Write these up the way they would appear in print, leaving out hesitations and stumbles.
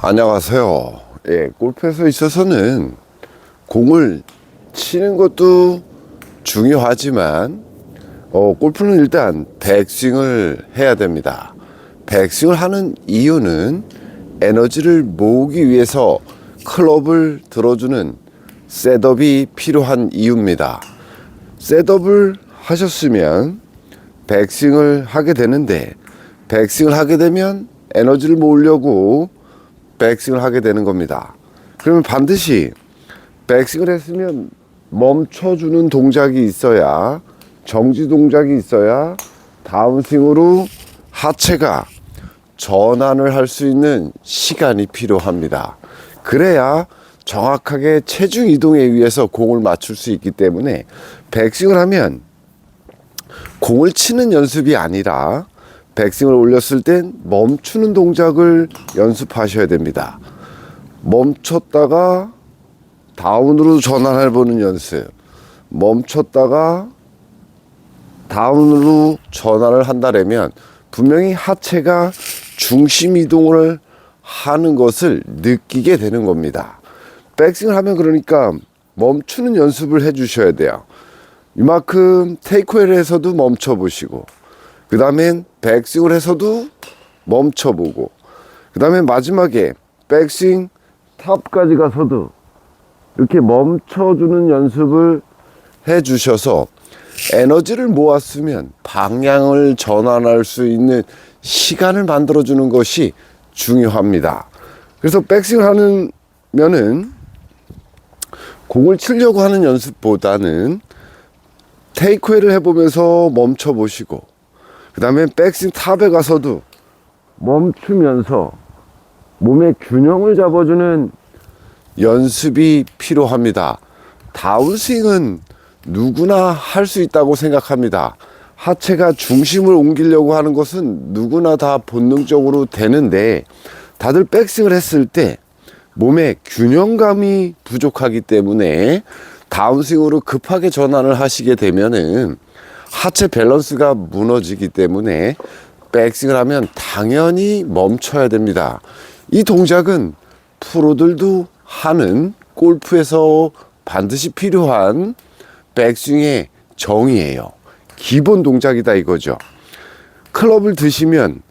안녕하세요. 예, 골프에서 있어서는 공을 치는 것도 중요하지만 골프는 일단 백스윙을 해야 됩니다. 백스윙을 하는 이유는 에너지를 모으기 위해서 클럽을 들어주는 셋업이 필요한 이유입니다. 셋업을 하셨으면 백스윙을 하게 되는데, 백스윙을 하게 되면 에너지를 모으려고 백스윙을 하게 되는 겁니다. 그러면 반드시 백스윙을 했으면 멈춰주는 동작이 있어야, 정지 동작이 있어야 다운스윙으로 하체가 전환을 할 수 있는 시간이 필요합니다. 그래야 정확하게 체중 이동에 의해서 공을 맞출 수 있기 때문에 백스윙을 하면 공을 치는 연습이 아니라 백스윙을 올렸을 땐 멈추는 동작을 연습하셔야 됩니다. 멈췄다가 다운으로 전환해 보는 연습, 멈췄다가 다운으로 전환을 한다면 분명히 하체가 중심 이동을 하는 것을 느끼게 되는 겁니다. 백스윙을 하면 그러니까 멈추는 연습을 해 주셔야 돼요. 이만큼 테이크웨이를 해서도 멈춰 보시고, 그 다음엔 백스윙을 해서도 멈춰보고, 그 다음에 마지막에 백스윙 탑까지 가서도 이렇게 멈춰주는 연습을 해 주셔서 에너지를 모았으면 방향을 전환할 수 있는 시간을 만들어 주는 것이 중요합니다. 그래서 백스윙을 하면은 공을 치려고 하는 연습보다는 테이크웨이를 해보면서 멈춰 보시고, 그 다음에 백스윙 탑에 가서도 멈추면서 몸의 균형을 잡아주는 연습이 필요합니다. 다운스윙은 누구나 할 수 있다고 생각합니다. 하체가 중심을 옮기려고 하는 것은 누구나 다 본능적으로 되는데, 다들 백스윙을 했을 때 몸의 균형감이 부족하기 때문에 다운스윙으로 급하게 전환을 하시게 되면은 하체 밸런스가 무너지기 때문에 백스윙을 하면 당연히 멈춰야 됩니다. 이 동작은 프로들도 하는 골프에서 반드시 필요한 백스윙의 정의예요. 기본 동작이다 이거죠. 클럽을 드시면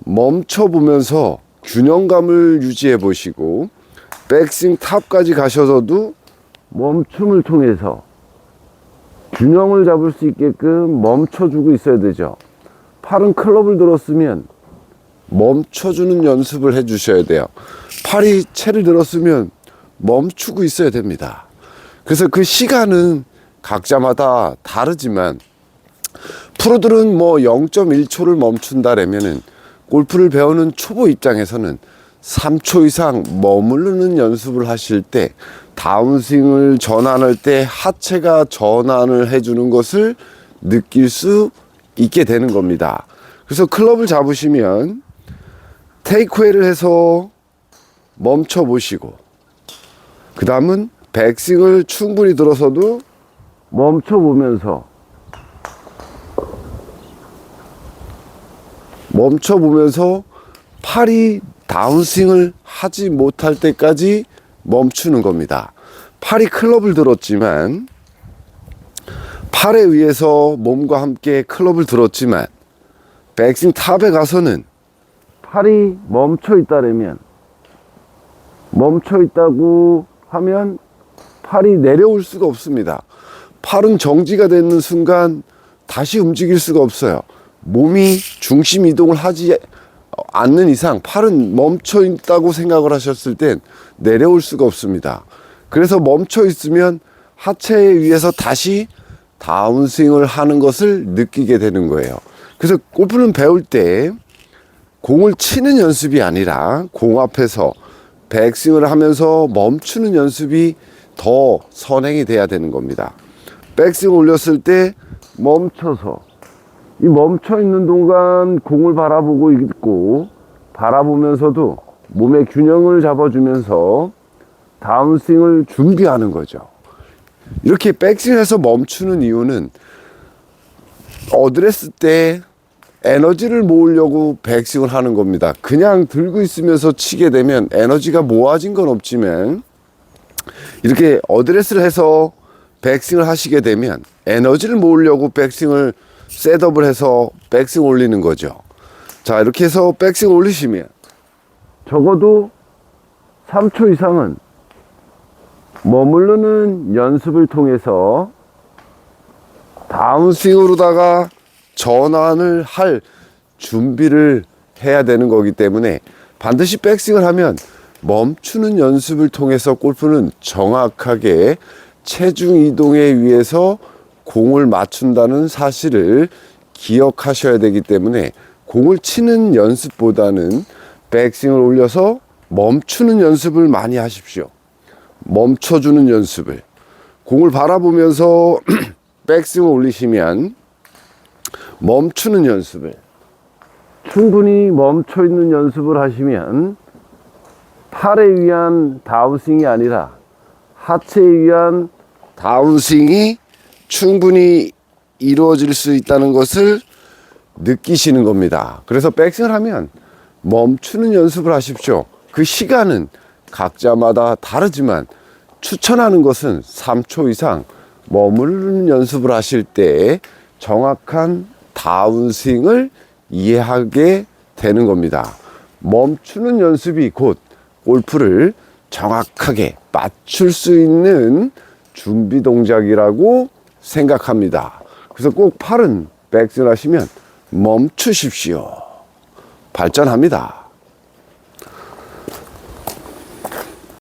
멈춰보면서 균형감을 유지해 보시고, 백스윙 탑까지 가셔서도 멈춤을 통해서 균형을 잡을 수 있게끔 멈춰주고 있어야 되죠. 팔은 클럽을 들었으면 멈춰주는 연습을 해 주셔야 돼요. 팔이 채를 들었으면 멈추고 있어야 됩니다. 그래서 그 시간은 각자마다 다르지만 프로들은 뭐 0.1초를 멈춘다라면은 골프를 배우는 초보 입장에서는 3초 이상 머무르는 연습을 하실 때, 다운스윙을 전환할 때 하체가 전환을 해주는 것을 느낄 수 있게 되는 겁니다. 그래서 클럽을 잡으시면 테이크웨이를 해서 멈춰 보시고, 그 다음은 백스윙을 충분히 들어서도 멈춰 보면서 팔이 다운스윙을 하지 못할 때까지 멈추는 겁니다. 팔이 클럽을 들었지만, 팔에 의해서 몸과 함께 클럽을 들었지만, 백스윙 탑에 가서는 팔이 멈춰 있다면, 멈춰 있다고 하면 팔이 내려올 수가 없습니다. 팔은 정지가 되는 순간 다시 움직일 수가 없어요. 몸이 중심 이동을 하지 않는 이상 팔은 멈춰 있다고 생각을 하셨을 땐 내려올 수가 없습니다. 그래서 멈춰 있으면 하체에 의해서 다시 다운스윙을 하는 것을 느끼게 되는 거예요. 그래서 골프는 배울 때 공을 치는 연습이 아니라 공 앞에서 백스윙을 하면서 멈추는 연습이 더 선행이 돼야 되는 겁니다. 백스윙 올렸을 때 멈춰서, 이 멈춰 있는 동안 공을 바라보고 있고, 바라보면서도 몸의 균형을 잡아주면서 다운스윙을 준비하는 거죠. 이렇게 백스윙해서 멈추는 이유는 어드레스 때 에너지를 모으려고 백스윙을 하는 겁니다. 그냥 들고 있으면서 치게 되면 에너지가 모아진 건 없지만 이렇게 어드레스를 해서 백스윙을 하시게 되면 에너지를 모으려고 백스윙을 셋업을 해서 백스윙 올리는 거죠. 자, 이렇게 해서 백스윙 올리시면 적어도 3초 이상은 머무르는 연습을 통해서 다운스윙으로다가 전환을 할 준비를 해야 되는 거기 때문에 반드시 백스윙을 하면 멈추는 연습을 통해서 골프는 정확하게 체중 이동에 의해서 공을 맞춘다는 사실을 기억하셔야 되기 때문에 공을 치는 연습보다는 백스윙을 올려서 멈추는 연습을 많이 하십시오. 멈춰주는 연습을. 공을 바라보면서 백스윙을 올리시면 멈추는 연습을, 충분히 멈춰있는 연습을 하시면 팔에 의한 다운스윙이 아니라 하체에 의한 다운스윙이 충분히 이루어질 수 있다는 것을 느끼시는 겁니다. 그래서 백스윙을 하면 멈추는 연습을 하십시오. 그 시간은 각자마다 다르지만 추천하는 것은 3초 이상 머무르는 연습을 하실 때 정확한 다운스윙을 이해하게 되는 겁니다. 멈추는 연습이 곧 골프를 정확하게 맞출 수 있는 준비 동작이라고 생각합니다. 그래서 꼭 팔은 백스윙 하시면 멈추십시오. 발전합니다.